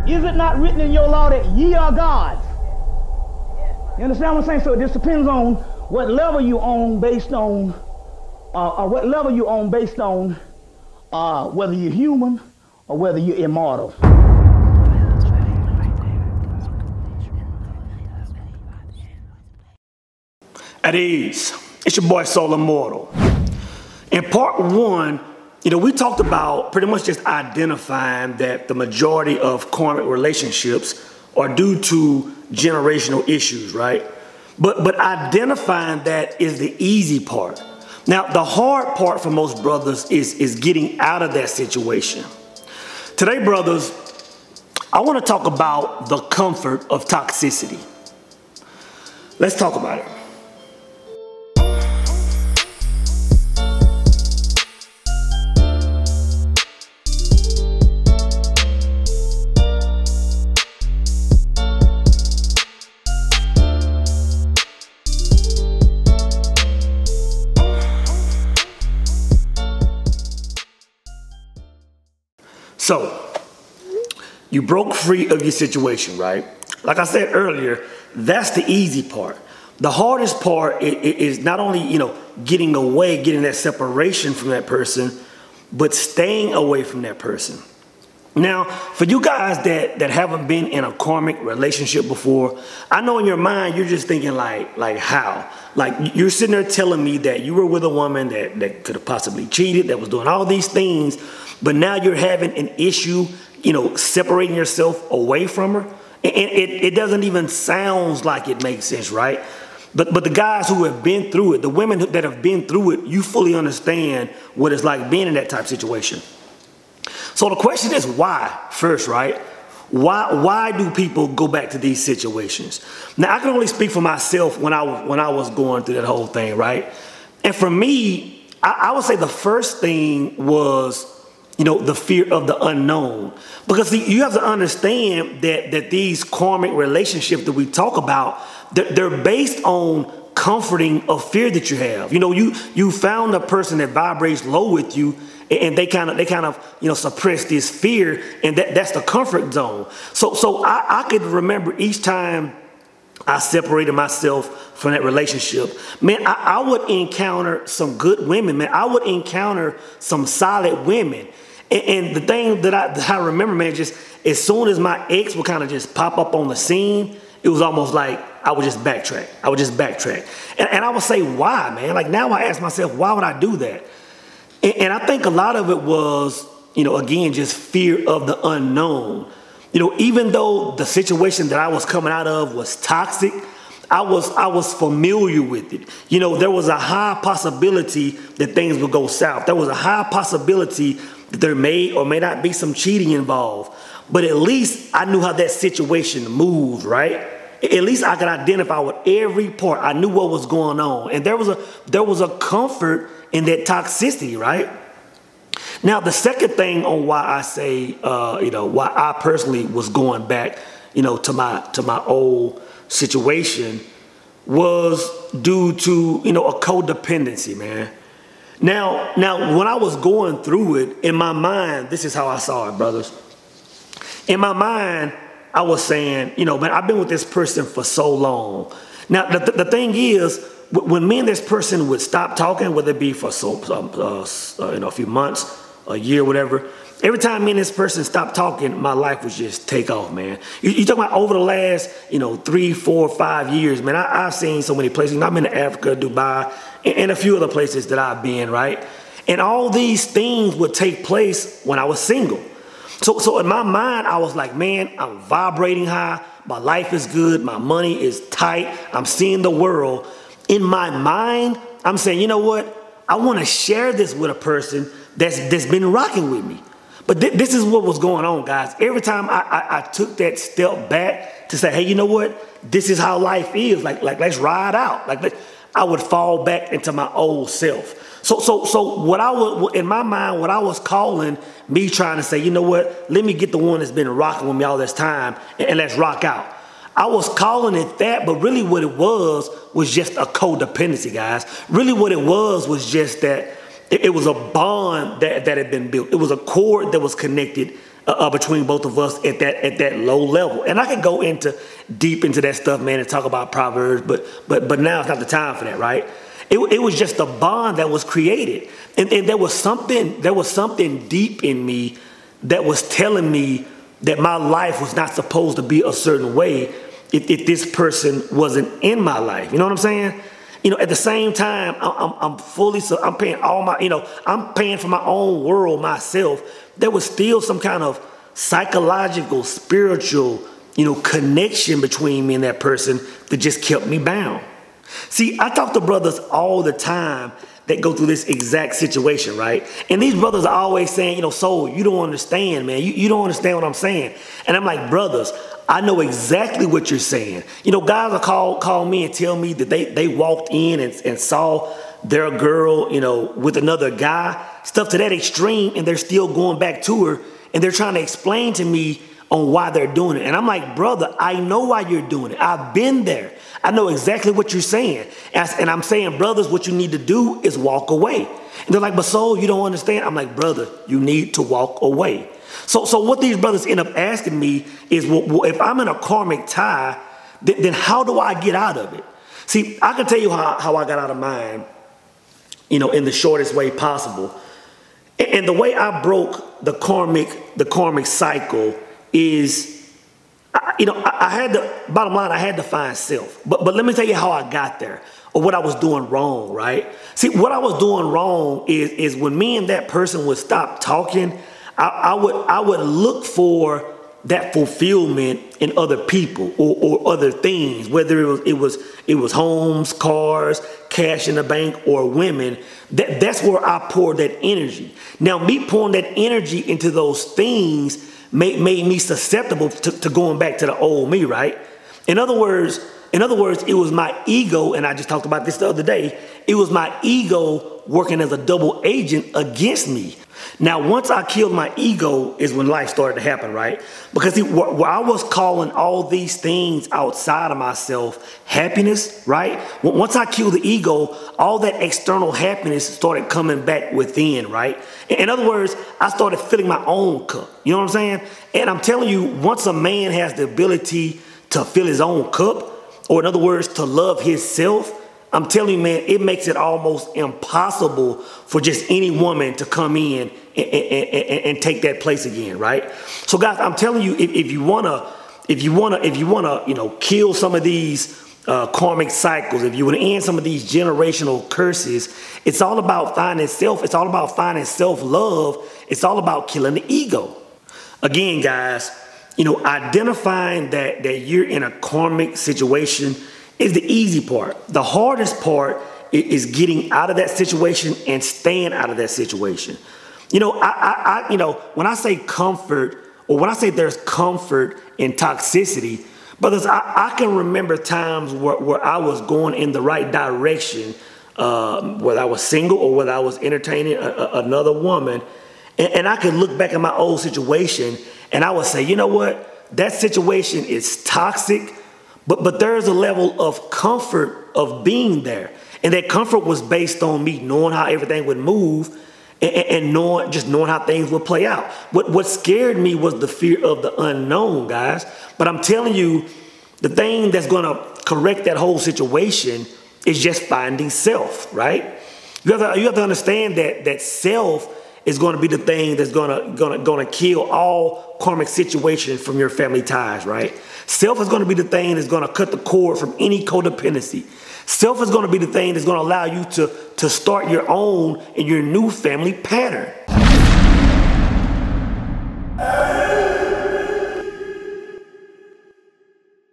Is it not written in your law that ye are gods? You understand what I'm saying? So it just depends on what level you on based on, whether you're human or whether you're immortal. At ease. It's your boy Soul Immortal. In part one, we talked about pretty much just identifying that the majority of karmic relationships are due to generational issues, right? But identifying that is the easy part. Now, the hard part for most brothers is getting out of that situation. Today, brothers, I want to talk about the comfort of toxicity. Let's talk about it. So, you broke free of your situation, right? Like I said earlier, that's the easy part. The hardest part is not only, getting away, getting that separation from that person, but staying away from that person. Now, for you guys that haven't been in a karmic relationship before, I know in your mind you're just thinking like how? Like you're sitting there telling me that you were with a woman that could have possibly cheated, that was doing all these things, but now you're having an issue, separating yourself away from her. And it doesn't even sound like it makes sense, right? But the guys who have been through it, the women that have been through it, you fully understand what it's like being in that type of situation. So the question is why first, right? Why do people go back to these situations? Now, I can only speak for myself when I was going through that whole thing, right? And for me, I would say the first thing was, the fear of the unknown. Because see, you have to understand that these karmic relationships that we talk about, they're based on comforting a fear that you have. You found a person that vibrates low with you, and they kind of suppress this fear, and that's the comfort zone. So I could remember each time I separated myself from that relationship, man, I would encounter some good women, man. I would encounter some solid women. And the thing that I remember, man, just as soon as my ex would kind of just pop up on the scene, it was almost like I would just backtrack. And I would say, why, man? Like now I ask myself, why would I do that? And I think a lot of it was, again, just fear of the unknown. Even though the situation that I was coming out of was toxic, I was familiar with it. There was a high possibility that things would go south. There was a high possibility that there may or may not be some cheating involved. But at least I knew how that situation moved, right? At least I could identify with every part. I knew what was going on. And there was a comfort in that toxicity, right? Now, the second thing on why I say, why I personally was going back, to my old situation was due to, a codependency, man. Now, when I was going through it, in my mind, this is how I saw it, brothers. In my mind, I was saying, man, I've been with this person for so long. Now, the thing is, when me and this person would stop talking, whether it be for a few months, a year, whatever, every time me and this person stopped talking, my life would just take off, man. You talking about over the last, 3, 4, 5 years, man, I've seen so many places. I've been to Africa, Dubai, and a few other places that I've been, right? And all these things would take place when I was single. So in my mind, I was like, man, I'm vibrating high. My life is good. My money is tight. I'm seeing the world. In my mind, I'm saying, you know what? I want to share this with a person that's been rocking with me. But this is what was going on, guys. Every time I took that step back to say, hey, you know what? This is how life is. Like let's ride out. I would fall back into my old self. So what I would, in my mind, what I was calling me trying to say, you know what? Let me get the one that's been rocking with me all this time and let's rock out. I was calling it that, but really what it was just a codependency, guys. Really what it was just that, it was a bond that had been built. It was a cord that was connected between both of us at that low level. And I could go deep into that stuff, man, and talk about Proverbs, but now it's not the time for that, right? It was just a bond that was created. And there was something deep in me that was telling me that my life was not supposed to be a certain way if this person wasn't in my life. You know what I'm saying? You know, at the same time, I'm paying all my, I'm paying for my own world myself. There was still some kind of psychological, spiritual, connection between me and that person that just kept me bound. See, I talk to brothers all the time that go through this exact situation, right? And these brothers are always saying, Soul, you don't understand, man. You don't understand what I'm saying. And I'm like, brothers, I know exactly what you're saying. Guys will call me and tell me that they walked in and saw their girl, with another guy, stuff to that extreme, and they're still going back to her, and they're trying to explain to me on why they're doing it. And I'm like, brother, I know why you're doing it. I've been there. I know exactly what you're saying. And I'm saying, brothers, what you need to do is walk away. And they're like, but Soul, you don't understand. I'm like, brother, you need to walk away. So what these brothers end up asking me is, well, if I'm in a karmic tie, then how do I get out of it? See, I can tell you how I got out of mine, in the shortest way possible. And the way I broke the karmic cycle is, I had to, bottom line, I had to find self. But let me tell you how I got there, or what I was doing wrong, right? See, what I was doing wrong is when me and that person would stop talking, I would look for that fulfillment in other people or other things, whether it was homes, cars, cash in the bank, or women. That's where I poured that energy. Now, me pouring that energy into those things made me susceptible to going back to the old me, right? In other words, it was my ego, and I just talked about this the other day. It was my ego working as a double agent against me. Now, once I killed my ego is when life started to happen, right? Because where I was calling all these things outside of myself happiness, right? Once I killed the ego, all that external happiness started coming back within, right? In other words, I started filling my own cup. You know what I'm saying? And I'm telling you, once a man has the ability to fill his own cup, or in other words, to love himself, I'm telling you, man, it makes it almost impossible for just any woman to come in and take that place again, right? So, guys, I'm telling you, if you wanna, kill some of these karmic cycles, if you want to end some of these generational curses, it's all about finding self. It's all about finding self-love. It's all about killing the ego. Again, guys, identifying that you're in a karmic situation is the easy part. The hardest part is getting out of that situation and staying out of that situation. When I say comfort, or when I say there's comfort in toxicity, brothers, I can remember times where I was going in the right direction, whether I was single or whether I was entertaining another woman, and I could look back at my old situation and I would say, you know what, that situation is toxic, but there's a level of comfort of being there. And that comfort was based on me knowing how everything would move and knowing how things would play out. What scared me was the fear of the unknown, guys. But I'm telling you, the thing that's going to correct that whole situation is just finding self, right? You have to understand that self is going to be the thing that's going to kill all karmic situations from your family ties, right? Self is going to be the thing that's going to cut the cord from any codependency. Self is going to be the thing that's going to allow you to start your own and your new family pattern.